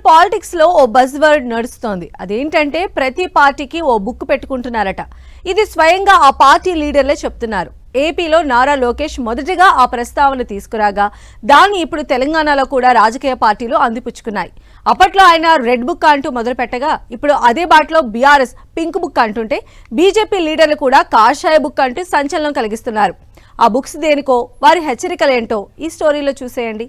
Politics లో ఓ buzz word నడుస్తోంది. అదేంటంటే ప్రతి పార్టీకి ఓ బుక్ పెట్టుకుంటున్నారట. ఇది స్వయంగా ఆ పార్టీ లీడర్లే చెప్తున్నారు. ఏపీలో నారా లోకేష్ మొదటగా ఆ ప్రస్తావన తీసుకురాగా దాన్ని ఇప్పుడు తెలంగాణలో కూడా రాజకీయ పార్టీలు అందిపుచ్చుకున్నాయి. అప్పట్లో ఆయన రెడ్ బుక్ అంటూ మొదలు పెట్టగా ఇప్పుడు అదే బాటలో బీఆర్ఎస్ పింక్ బుక్ అంటుంటే బీజేపీ లీడర్లు కూడా కాషాయ బుక్ అంటూ సంచలనం కలిగిస్తున్నారు. ఆ బుక్స్ దేనికో, వారి హెచ్చరికలేంటో ఈ స్టోరీలో చూసేయండి.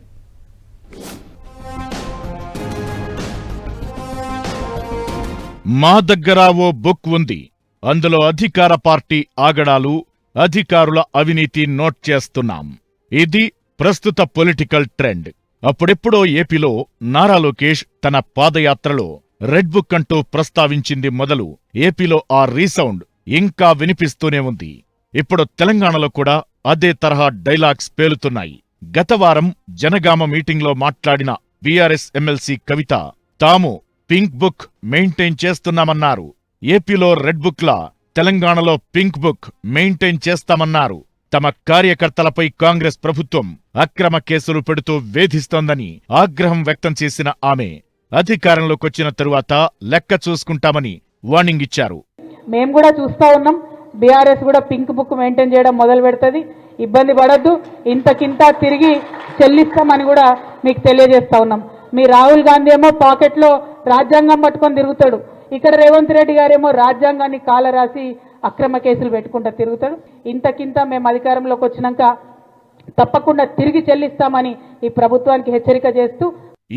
మా దగ్గర ఓ బుక్ ఉంది. అందులో అధికార పార్టీ ఆగడాలు, అధికారుల అవినీతి నోట్ చేస్తున్నాం. ఇది ప్రస్తుత పొలిటికల్ ట్రెండ్. అప్పుడెప్పుడో ఏపీలో నారా లోకేష్ తన పాదయాత్రలో రెడ్ బుక్ అంటూ ప్రస్తావించింది మొదలు ఏపీలో ఆ రీసౌండ్ ఇంకా వినిపిస్తూనే ఉంది. ఇప్పుడు తెలంగాణలో కూడా అదే తరహా డైలాగ్స్ పేలుతున్నాయి. గతవారం జనగామ మీటింగ్లో మాట్లాడిన బీఆర్ఎస్ ఎమ్మెల్సీ కవిత తాము పింక్ బుక్ మెయింటైన్ చేస్తున్నామన్నారు. ఏపీలో రెడ్ బుక్ లా తెలంగాణలో పింక్ బుక్ మెయింటైన్ చేస్తామన్నారు. తమ కార్యకర్తలపై కాంగ్రెస్ ప్రభుత్వం అక్రమ కేసులు పెడుతూ వేధిస్తోందని ఆగ్రహం వ్యక్తం చేసిన ఆమె అధికారంలోకొచ్చిన తరువాత లెక్క చూసుకుంటామని వార్నింగ్ ఇచ్చారు. మేము కూడా చూస్తా ఉన్నాం, బీఆర్ఎస్ కూడా పింక్ బుక్ మెయింటైన్ చేయడం మొదలు పెడుతుంది. ఇబ్బంది పడద్దు, ఇంతకింత తిరిగి చెల్లిస్తామని కూడా మీకు తెలియజేస్తా ఉన్నాం. మీ రాహుల్ గాంధీ ఏమో పాకెట్లో రాజ్యాంగం పట్టుకొని తిరుగుతాడు, ఇక్కడ రేవంత్ రెడ్డి గారేమో రాజ్యాంగాన్ని కాలరాసి అక్రమ కేసులు పెట్టుకుంటూ తిరుగుతాడు. ఇంతకింత మేము అధికారంలోకి వచ్చినాక తప్పకుండా తిరిగి చెల్లిస్తామని ఈ ప్రభుత్వానికి హెచ్చరిక చేస్తూ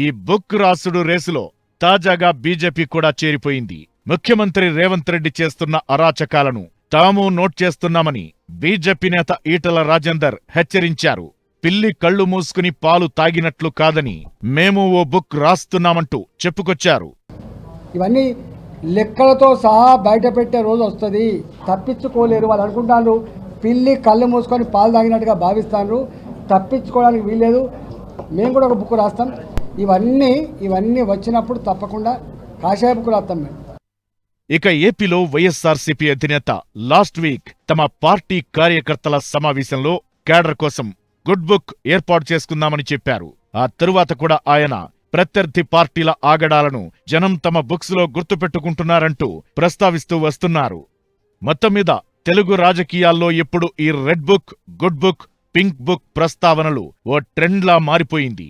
ఈ బుక్ రాసుడు రేసులో తాజాగా బీజేపీ కూడా చేరిపోయింది. ముఖ్యమంత్రి రేవంత్ రెడ్డి చేస్తున్న అరాచకాలను తాము నోట్ చేస్తున్నామని బీజేపీ నేత ఈటల రాజేందర్ హెచ్చరించారు. పిల్లి కళ్ళు మూసుకుని పాలు తాగినట్లు కాదని మేము ఓ బుక్ రాస్తున్నామంటూ చెప్పుకొచ్చారు. ఇవన్నీ లెక్కలతో సహా బయట పెట్టే రోజు వస్తుంది, తప్పించుకోలేరు. వాళ్ళు అనుకుంటారు పిల్లి కళ్ళు మూసుకొని పాలు తాగినట్టుగా భావిస్తారు, తప్పించుకోవడానికి వీల్లేదు. మేము కూడా ఒక బుక్ రాస్తాం. ఇవన్నీ వచ్చినప్పుడు తప్పకుండా కాషాయ బుక్ రాస్తాం మేము. ఇక ఏపీలో వైఎస్ఆర్సీపీ అధినేత లాస్ట్ వీక్ తమ పార్టీ కార్యకర్తల సమావేశంలో కేడర్ కోసం గుడ్ బుక్ ఏర్పాటు చేసుకుందామని చెప్పారు. ఆ తరువాత కూడా ఆయన ప్రత్యర్థి పార్టీల ఆగడాలను జనం తమ బుక్స్ లో గుర్తుపెట్టుకుంటున్నారంటూ ప్రస్తావిస్తూ వస్తున్నారు. మొత్తం మీద తెలుగు రాజకీయాల్లో ఇప్పుడు ఈ red book, good book, pink book ప్రస్తావనలు ఓ ట్రెండ్లా మారిపోయింది.